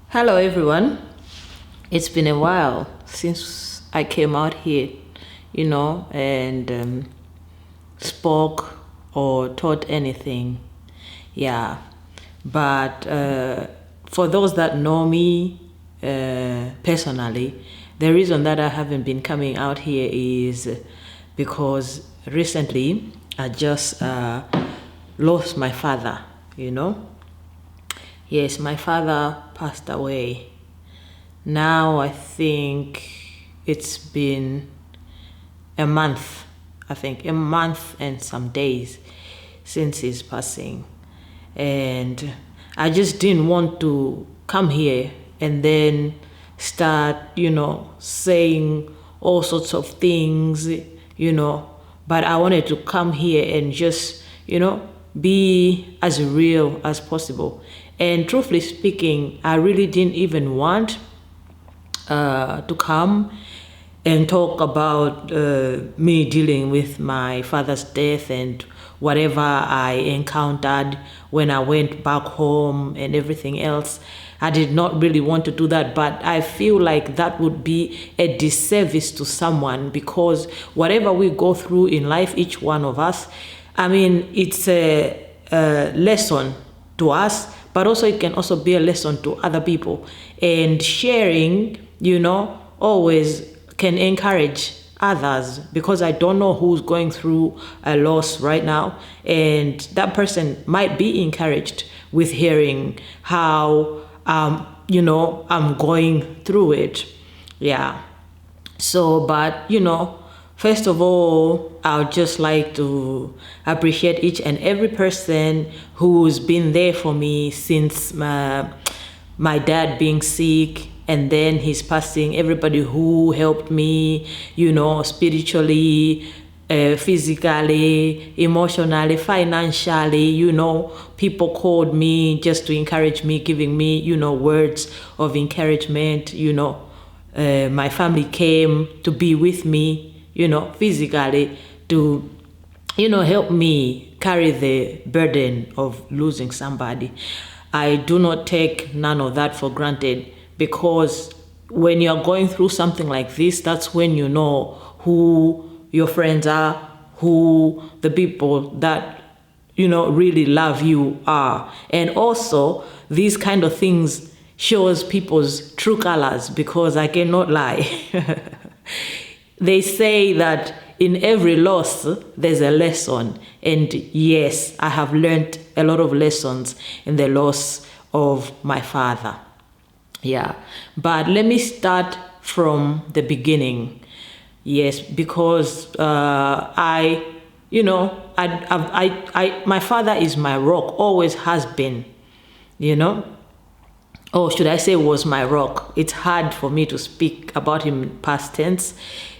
Hello, everyone. It's been a while since I came out here, and spoke or taught anything. Yeah. But for those that know me personally, the reason that I haven't been coming out here is because recently I just lost my father, you know. Yes, my father passed away. Now I think it's been a month, a month and some days since his passing. And I just didn't want to come here and then start, saying all sorts of things, but I wanted to come here and just, be as real as possible. And truthfully speaking, I really didn't even want to come and talk about me dealing with my father's death and whatever I encountered when I went back home and everything else. I did not really want to do that, but I feel like that would be a disservice to someone because whatever we go through in life, each one of us, it's a lesson to us, but also it can also be a lesson to other people. And sharing, always can encourage others because I don't know who's going through a loss right now. And that person might be encouraged with hearing how, I'm going through it. Yeah. So, but, first of all, I would just like to appreciate each and every person who's been there for me since my dad being sick and then his passing, everybody who helped me, spiritually, physically, emotionally, financially, people called me just to encourage me, giving me, words of encouragement, my family came to be with me, physically to, help me carry the burden of losing somebody. I do not take none of that for granted because when you're going through something like this, that's when you know who your friends are, who the people that, really love you are. And also, these kind of things shows people's true colors because I cannot lie. They say that in every loss, there's a lesson. And yes, I have learned a lot of lessons in the loss of my father. Yeah. But let me start from the beginning. Yes, because my father is my rock, always has been, or should I say was my rock. It's hard for me to speak about him in past tense,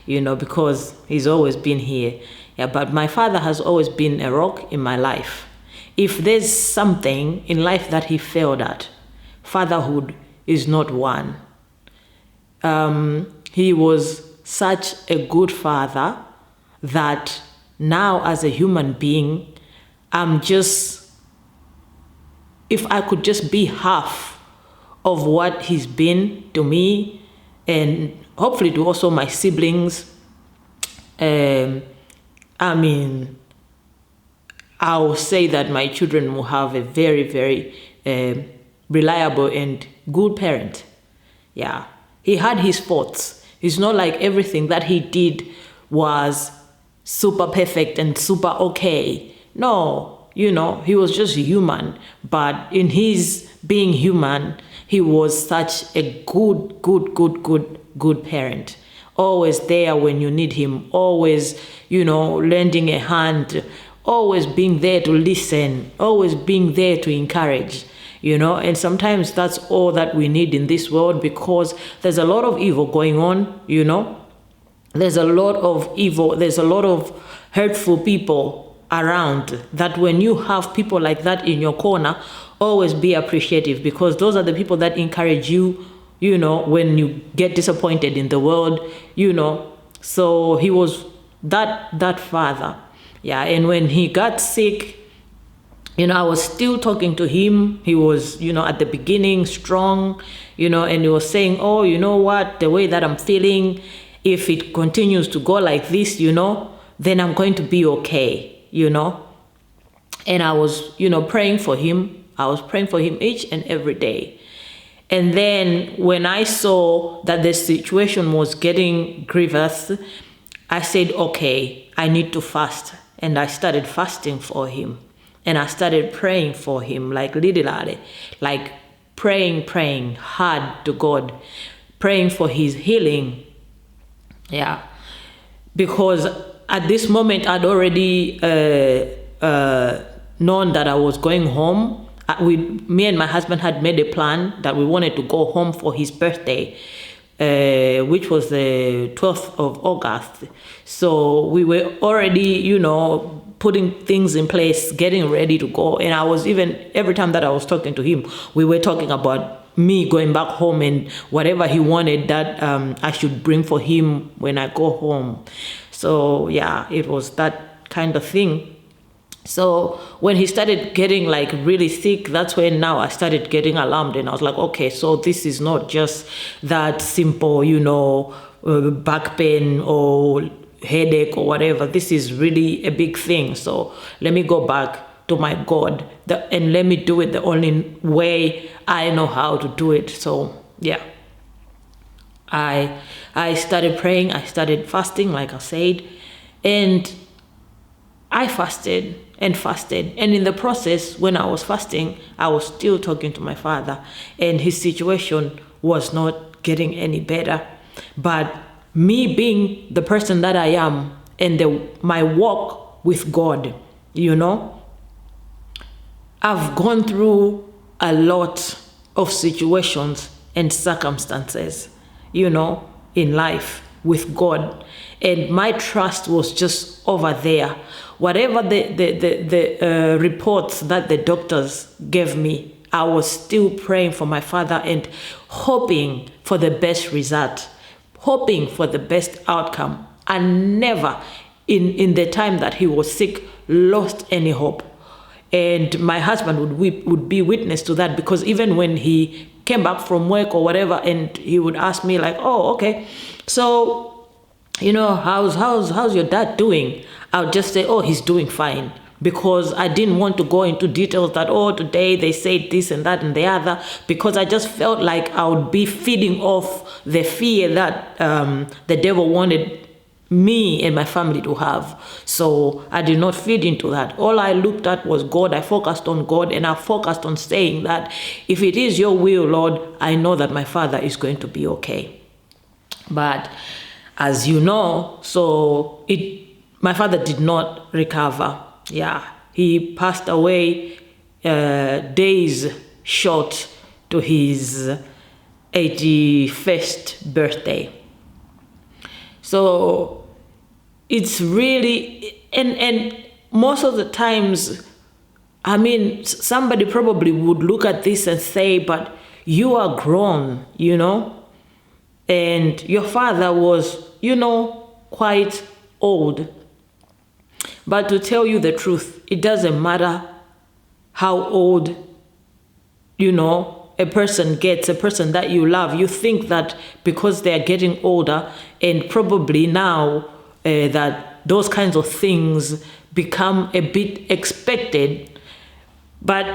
because he's always been here. Yeah, but my father has always been a rock in my life. If there's something in life that he failed at, fatherhood is not one. He was such a good father that now as a human being, if I could just be half of what he's been to me and hopefully to also my siblings, I'll say that my children will have a very, very reliable and good parent. Yeah. He had his faults. It's not like everything that he did was super perfect and super okay. No, he was just human. But in his being human, he was such a good parent. Always there when you need him. Always, lending a hand. Always being there to listen. Always being there to encourage. And sometimes that's all that we need in this world because there's a lot of evil going on, There's a lot of evil, there's a lot of hurtful people around that when you have people like that in your corner, always be appreciative because those are the people that encourage you, when you get disappointed in the world, So he was that father. Yeah, and when he got sick, I was still talking to him. He was, at the beginning strong, and he was saying, oh, you know what, the way that I'm feeling, if it continues to go like this, then I'm going to be okay, And I was, praying for him. I was praying for him each and every day. And then when I saw that the situation was getting grievous, I said, okay, I need to fast. And I started fasting for him. And I started praying for him, like literally, like praying hard to God, praying for his healing. Yeah. Because at this moment, I'd already known that I was going home. Me and my husband had made a plan that we wanted to go home for his birthday, which was the 12th of August. So we were already, putting things in place, getting ready to go. And I was every time that I was talking to him, we were talking about me going back home and whatever he wanted that I should bring for him when I go home. So yeah, it was that kind of thing. So when he started getting like really sick, that's when now I started getting alarmed, and I was like, okay, so this is not just that simple, back pain or headache or whatever. This is really a big thing. So let me go back to my God and let me do it the only way I know how to do it. So yeah, I started praying, I started fasting, like I said, and I fasted and fasted. And in the process, when I was fasting, I was still talking to my father, and his situation was not getting any better. But me being the person that I am, and my walk with God, I've gone through a lot of situations and circumstances, in life with God. And my trust was just over there. Whatever the reports that the doctors gave me, I was still praying for my father and hoping for the best result, hoping for the best outcome. I never, in the time that he was sick, lost any hope. And my husband would be witness to that, because even when he came back from work or whatever, and he would ask me like, oh, okay, so how's your dad doing? I would just say, oh, he's doing fine, because I didn't want to go into details that, oh, today they said this and that and the other, because I just felt like I would be feeding off the fear that the devil wanted me and my family to have. So I did not feed into that. All I looked at was God. I focused on God, and I focused on saying that if it is your will, Lord, I know that my father is going to be okay. But as you know, my father did not recover. Yeah, he passed away days short to his 81st birthday. So it's really, and most of the times, somebody probably would look at this and say, but you are grown, and your father was, quite old. But to tell you the truth, it doesn't matter how old, a person gets, a person that you love. You think that because they're getting older, and probably now that those kinds of things become a bit expected, but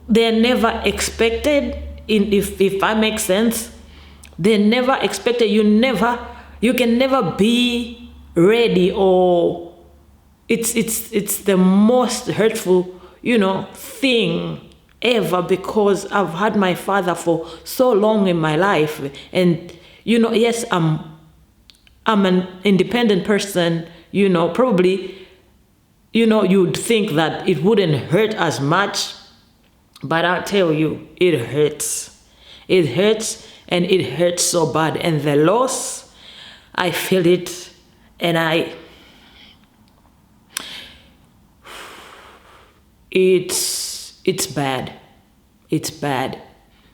they're never expected, if I make sense. They're never expected. You can never be ready, or it's the most hurtful, thing ever, because I've had my father for so long in my life. And, yes, I'm an independent person, probably, you'd think that it wouldn't hurt as much, but I'll tell you, it hurts. It hurts, and it hurts so bad. And the loss, I feel it, and it's bad. It's bad,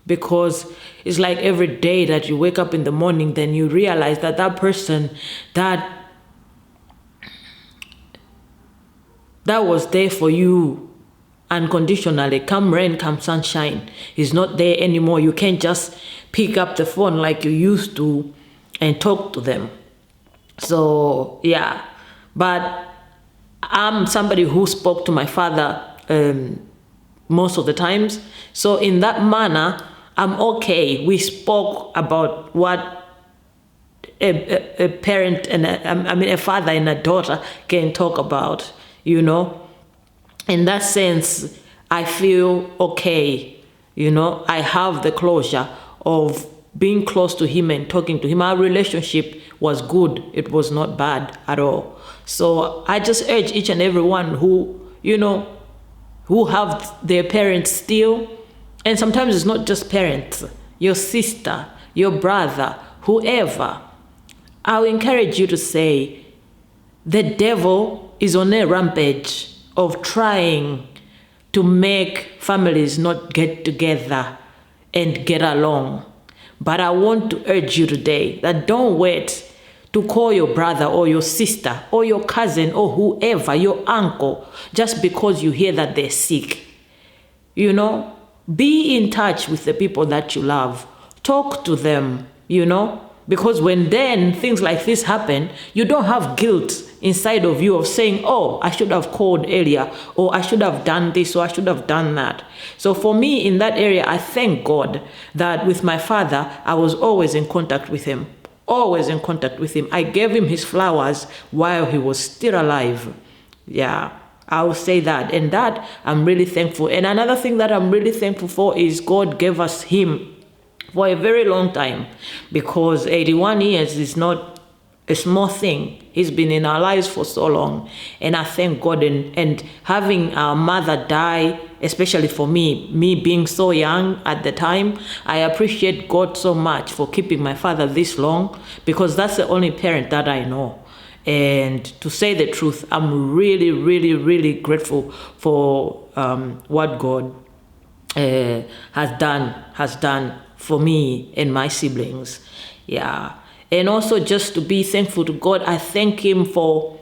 because it's like every day that you wake up in the morning, then you realize that person that was there for you unconditionally, come rain, come sunshine. He's not there anymore. You can't just pick up the phone like you used to and talk to them. So, yeah. But I'm somebody who spoke to my father most of the times. So in that manner, I'm okay. We spoke about what a parent and a father and a daughter can talk about, In that sense, I feel okay, I have the closure of being close to him and talking to him. Our relationship was good. It was not bad at all. So I just urge each and everyone who, who have their parents still, and sometimes it's not just parents, your sister, your brother, whoever, I'll encourage you to say, the devil is on a rampage of trying to make families not get together and get along. But I want to urge you today that don't wait to call your brother or your sister or your cousin or whoever, your uncle, just because you hear that they're sick. Be in touch with the people that you love. Talk to them, because when then things like this happen, you don't have guilt inside of you of saying, oh, I should have called earlier, or I should have done this, or I should have done that. So for me in that area, I thank God that with my father, I was always in contact with him. Always in contact with him. I gave him his flowers while he was still alive. Yeah, I will say that. And that I'm really thankful. And another thing that I'm really thankful for is God gave us him for a very long time, because 81 years is not a small thing. He's been in our lives for so long. And I thank God. And having our mother die, especially for me being so young at the time, I appreciate God so much for keeping my father this long, because that's the only parent that I know. And to say the truth, I'm really, really, really grateful for what God has done for me and my siblings. Yeah. And also just to be thankful to God, I thank him for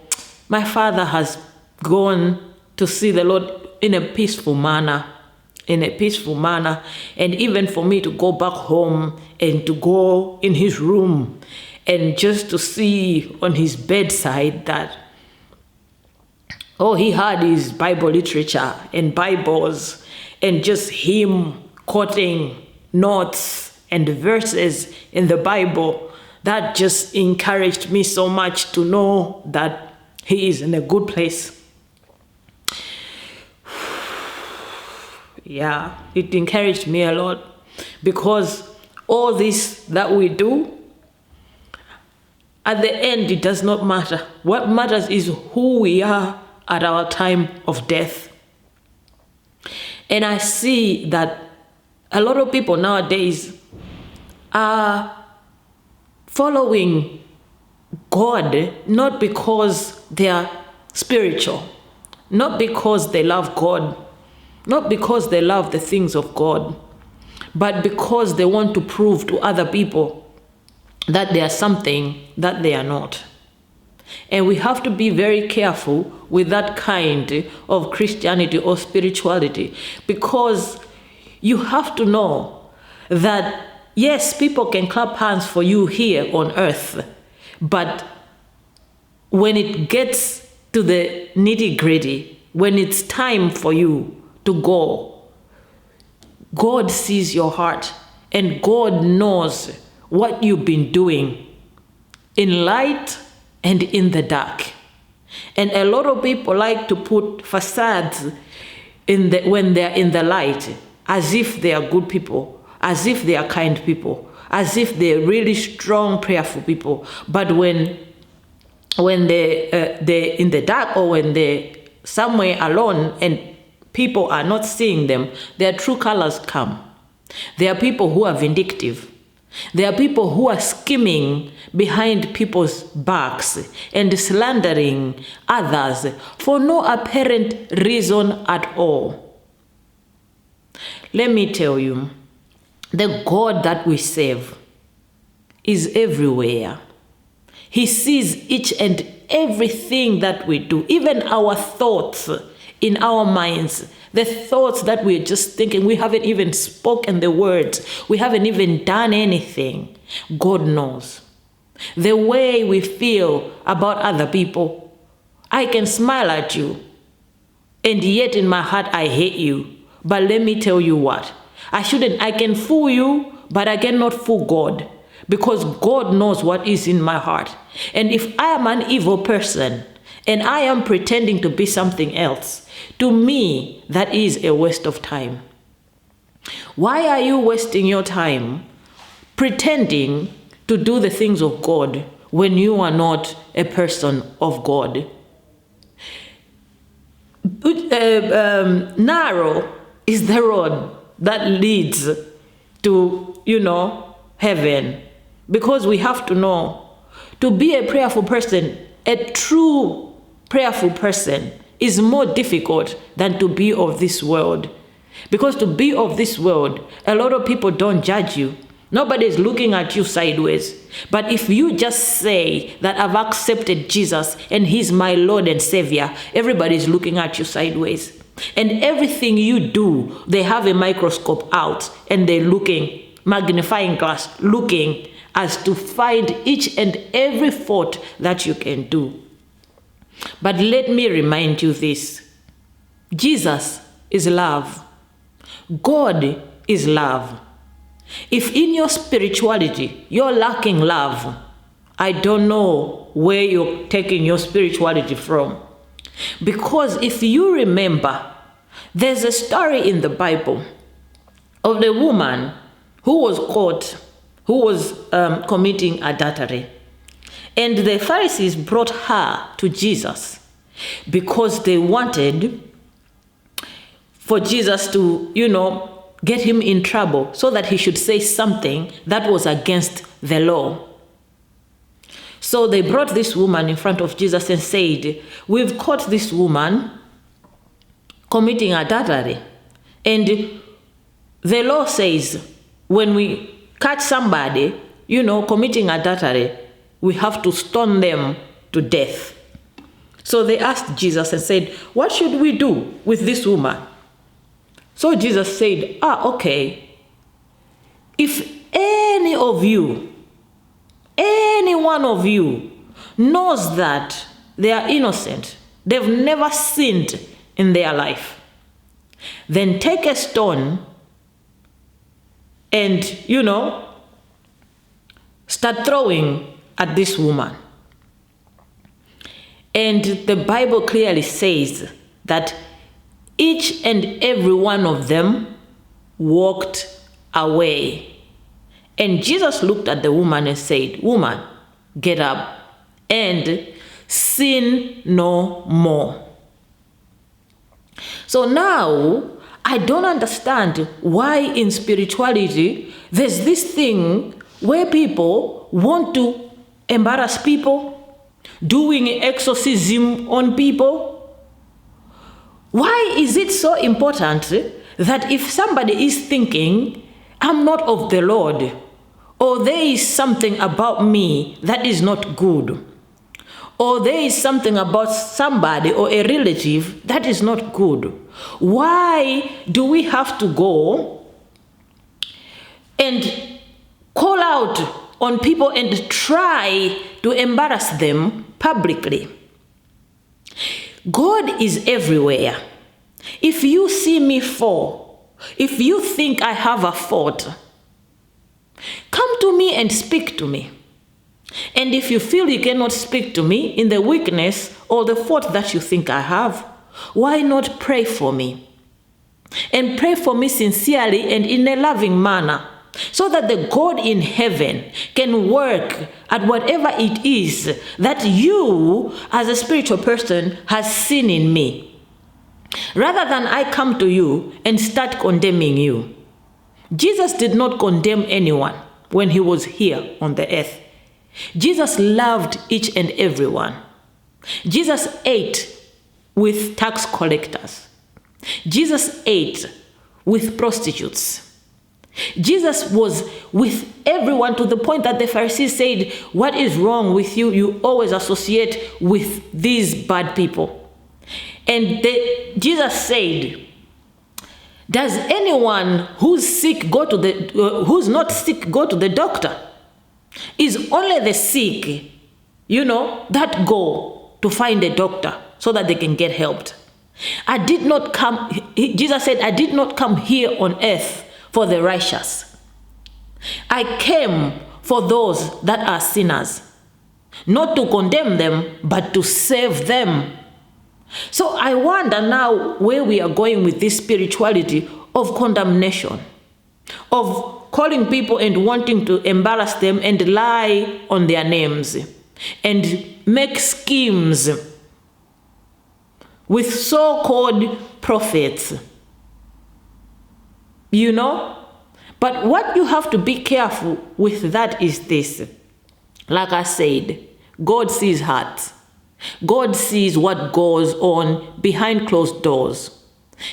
my father has gone to see the Lord in a peaceful manner. And even for me to go back home and to go in his room and just to see on his bedside that, he had his Bible literature and Bibles, and just him quoting notes and verses in the Bible. That just encouraged me so much to know that he is in a good place. Yeah, it encouraged me a lot, because all this that we do, at the end, it does not matter. What matters is who we are at our time of death. And I see that a lot of people nowadays are following God not because they are spiritual, not because they love God, not because they love the things of God, but because they want to prove to other people that they are something that they are not. And we have to be very careful with that kind of Christianity or spirituality, because you have to know that, yes, people can clap hands for you here on earth, but when it gets to the nitty-gritty, when it's time for you to go, God sees your heart, and God knows what you've been doing in light and in the dark. And a lot of people like to put facades when they're in the light, as if they are good people, as if they are kind people, as if they're really strong, prayerful people. But when they're in the dark, or when they're somewhere alone and people are not seeing them, their true colors come. There are people who are vindictive. There are people who are scheming behind people's backs and slandering others for no apparent reason at all. Let me tell you, the God that we serve is everywhere. He sees each and everything that we do, even our thoughts, in our minds, the thoughts that we're just thinking, we haven't even spoken the words, we haven't even done anything, God knows. The way we feel about other people, I can smile at you, and yet in my heart I hate you. But let me tell you what, I can fool you, but I cannot fool God, because God knows what is in my heart. And if I am an evil person and I am pretending to be something else, to me, that is a waste of time. Why are you wasting your time pretending to do the things of God when you are not a person of God? Narrow is the road that leads to, heaven. Because we have to know, to be a prayerful person, a true prayerful person, is more difficult than to be of this world. Because to be of this world, a lot of people don't judge you. Nobody is looking at you sideways. But if you just say that I've accepted Jesus and he's my Lord and Savior, everybody is looking at you sideways. And everything you do, they have a microscope out and they're looking, magnifying glass, looking as to find each and every fault that you can do. But let me remind you this. Jesus is love. God is love. If in your spirituality you're lacking love, I don't know where you're taking your spirituality from. Because if you remember, there's a story in the Bible of the woman who was caught, who was committing adultery. And the Pharisees brought her to Jesus because they wanted for Jesus to, get him in trouble so that he should say something that was against the law. So they brought this woman in front of Jesus and said, we've caught this woman committing adultery. And the law says when we catch somebody, committing adultery, we have to stone them to death. So they asked Jesus and said, what should we do with this woman? So Jesus said, okay, if any one of you knows that they are innocent, they've never sinned in their life, then take a stone and, start throwing at this woman. And the Bible clearly says that each and every one of them walked away. And Jesus looked at the woman and said, woman, get up and sin no more. So now, I don't understand why in spirituality there's this thing where people want to embarrass people, doing exorcism on people. Why is it so important that if somebody is thinking, I'm not of the Lord, or there is something about me that is not good, or there is something about somebody or a relative that is not good, why do we have to go and call out on people and try to embarrass them publicly? God is everywhere. If you see me fall, if you think I have a fault, come to me and speak to me. And if you feel you cannot speak to me in the weakness or the fault that you think I have, why not pray for me? And pray for me sincerely and in a loving manner, so that the God in heaven can work at whatever it is that you, as a spiritual person, has seen in me. Rather than I come to you and start condemning you. Jesus did not condemn anyone when he was here on the earth. Jesus loved each and everyone. Jesus ate with tax collectors. Jesus ate with prostitutes. Jesus was with everyone to the point that the Pharisees said, what is wrong with you? You always associate with these bad people. And Jesus said, does anyone who's sick who's not sick go to the doctor? Is only the sick, that go to find a doctor so that they can get helped. Jesus said, I did not come here on earth for the righteous. I came for those that are sinners, not to condemn them, but to save them. So I wonder now where we are going with this spirituality of condemnation, of calling people and wanting to embarrass them and lie on their names and make schemes with so-called prophets. But what you have to be careful with that is this. Like I said, God sees hearts. God sees what goes on behind closed doors.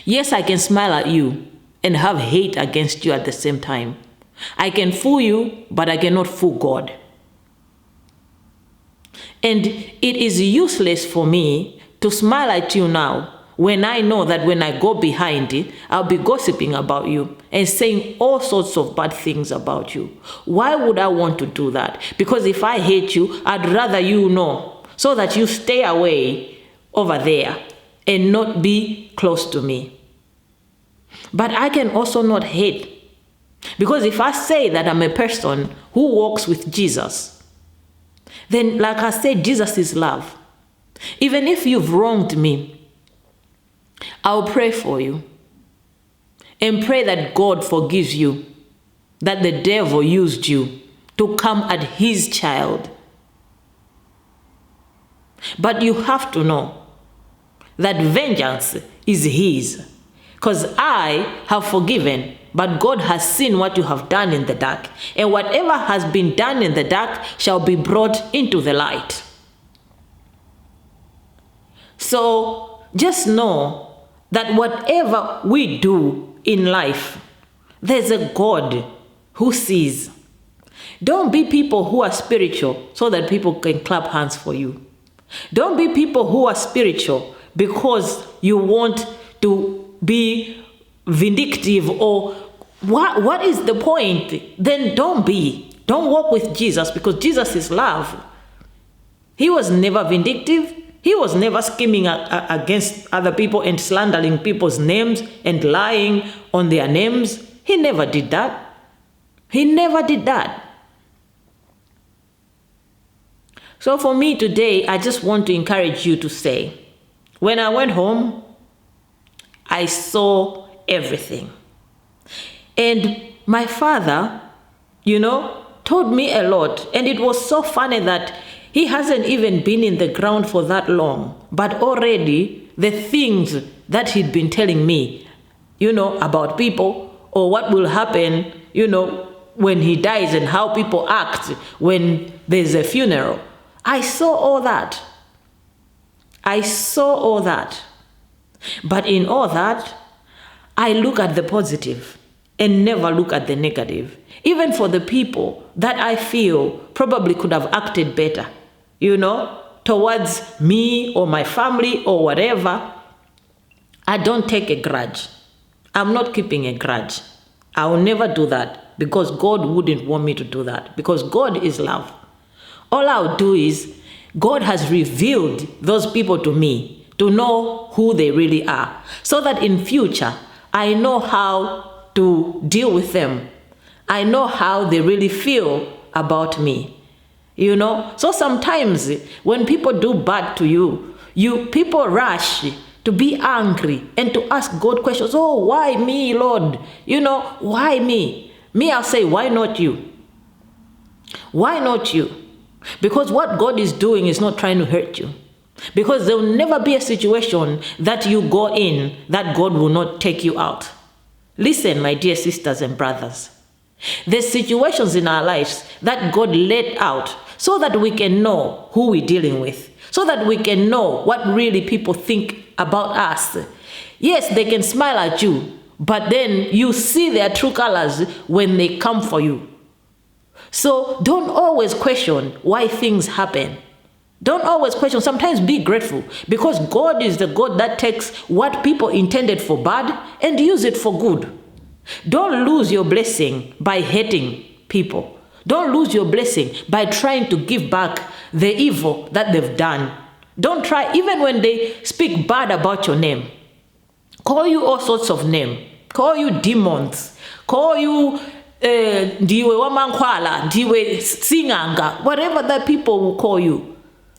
Yes, I can smile at you and have hate against you at the same time. I can fool you, but I cannot fool God. And it is useless for me to smile at you now when I know that when I go behind it, I'll be gossiping about you and saying all sorts of bad things about you. Why would I want to do that? Because if I hate you, I'd rather you know, so that you stay away over there and not be close to me. But I can also not hate, because if I say that I'm a person who walks with Jesus, then like I said, Jesus is love. Even if you've wronged me, I'll pray for you and pray that God forgives you, that the devil used you to come at his child. But you have to know that vengeance is his, because I have forgiven, but God has seen what you have done in the dark, and whatever has been done in the dark shall be brought into the light. So just know that whatever we do in life, there's a God who sees. Don't be people who are spiritual so that people can clap hands for you. Don't be people who are spiritual because you want to be vindictive, or what is the point? Then don't be. Don't walk with Jesus, because Jesus is love. He was never vindictive. He was never scheming against other people and slandering people's names and lying on their names. He never did that. He never did that. So for me today, I just want to encourage you to say, when I went home, I saw everything. And my father, told me a lot. And it was so funny that he hasn't even been in the ground for that long. But already the things that he'd been telling me, about people or what will happen, when he dies and how people act when there's a funeral. I saw all that. But in all that, I look at the positive and never look at the negative. Even for the people that I feel probably could have acted better, towards me or my family or whatever, I don't take a grudge. I'm not keeping a grudge. I will never do that, because God wouldn't want me to do that, because God is love. All I'll do is, God has revealed those people to me to know who they really are, so that in future, I know how to deal with them. I know how they really feel about me. So sometimes when people do bad to you, people rush to be angry and to ask God questions. Oh, why me, Lord? Why me? Me, I'll say, why not you? Why not you? Because what God is doing is not trying to hurt you. Because there will never be a situation that you go in that God will not take you out. Listen, my dear sisters and brothers. There's situations in our lives that God let out so that we can know who we're dealing with, so that we can know what really people think about us. Yes, they can smile at you, but then you see their true colors when they come for you. So don't always question why things happen. Don't always question. Sometimes be grateful, because God is the God that takes what people intended for bad and use it for good. Don't lose your blessing by hating people. Don't lose your blessing by trying to give back the evil that they've done. Don't try, even when they speak bad about your name, call you all sorts of names, call you demons, call you ndiwe wamankwala, ndiwe singanga, whatever that people will call you.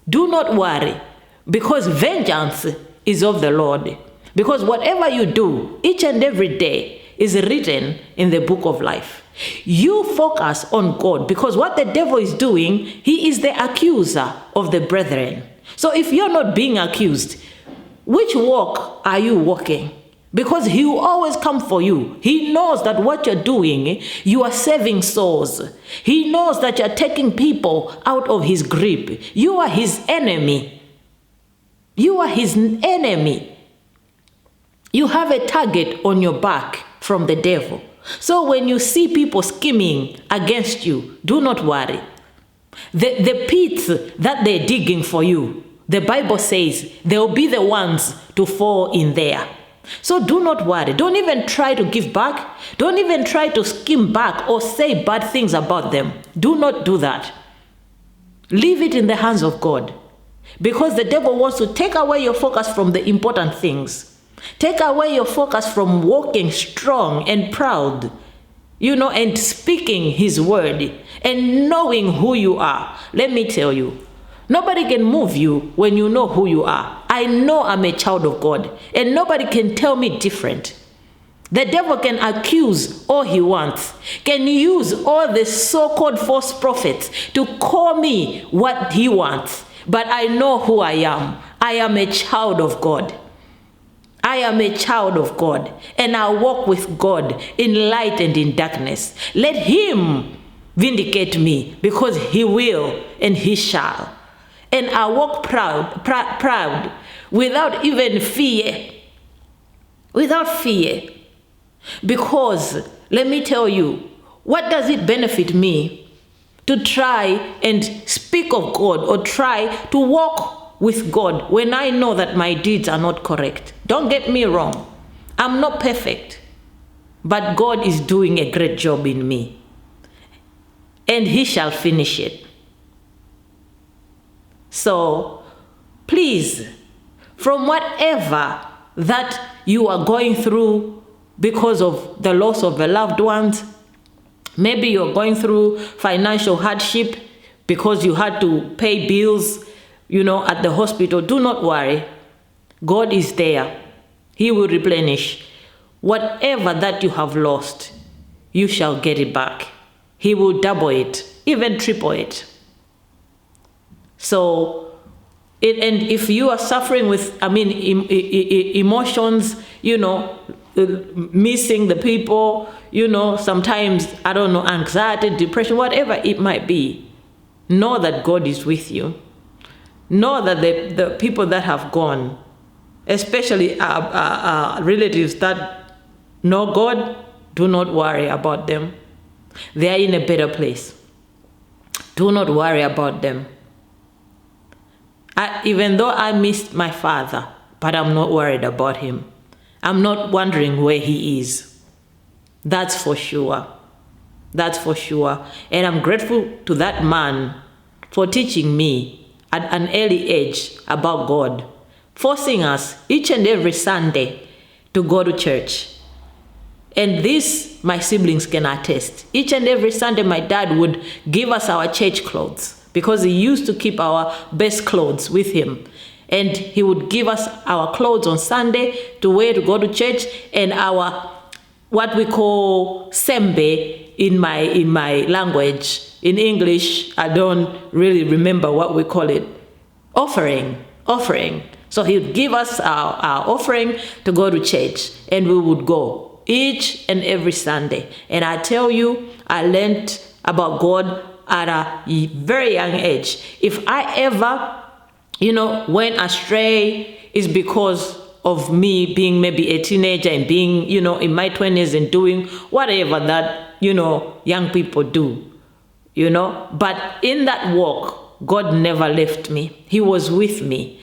Do not worry, because vengeance is of the Lord. Because whatever you do each and every day is written in the book of life. You focus on God, because what the devil is doing, he is the accuser of the brethren. So if you're not being accused, which walk are you walking? Because he will always come for you. He knows that what you're doing, you are saving souls. He knows that you're taking people out of his grip. You are his enemy. You are his enemy. You have a target on your back from the devil. So when you see people scheming against you, do not worry. The pits that they're digging for you, the Bible says they'll be the ones to fall in there. So do not worry. Don't even try to give back. Don't even try to scheme back or say bad things about them. Do not do that. Leave it in the hands of God. Because the devil wants to take away your focus from the important things. Take away your focus from walking strong and proud, and speaking his word and knowing who you are. Let me tell you, nobody can move you when you know who you are. I know I'm a child of God, and nobody can tell me different. The devil can accuse all he wants, can use all the so-called false prophets to call me what he wants. But I know who I am. I am a child of God. I am a child of God, and I walk with God in light and in darkness. Let him vindicate me, because he will and he shall. And I walk proud, without even fear. Without fear. Because, let me tell you, what does it benefit me to try and speak of God or try to walk with God when I know that my deeds are not correct? Don't get me wrong. I'm not perfect. But God is doing a great job in me. And he shall finish it. So, please, from whatever that you are going through because of the loss of the loved ones, maybe you're going through financial hardship because you had to pay bills, at the hospital, do not worry. God is there. He will replenish. Whatever that you have lost, you shall get it back. He will double it, even triple it. So, and if you are suffering with, emotions, missing the people, sometimes, anxiety, depression, whatever it might be, know that God is with you. Know that the people that have gone, especially relatives that know God, do not worry about them. They are in a better place. Do not worry about them. Even though I missed my father, but I'm not worried about him. I'm not wondering where he is. That's for sure. That's for sure. And I'm grateful to that man for teaching me at an early age about God, forcing us each and every Sunday to go to church. And this, my siblings can attest. Each and every Sunday, my dad would give us our church clothes, because he used to keep our best clothes with him. And he would give us our clothes on Sunday to wear to go to church, and our, what we call sembe in my language. In English, I don't really remember what we call it. Offering. So he would give us our offering to go to church, and we would go each and every Sunday. And I tell you, I learned about God at a very young age. If I ever, went astray, is because of me being maybe a teenager and being, in my 20s and doing whatever that, young people do, But in that walk, God never left me. He was with me.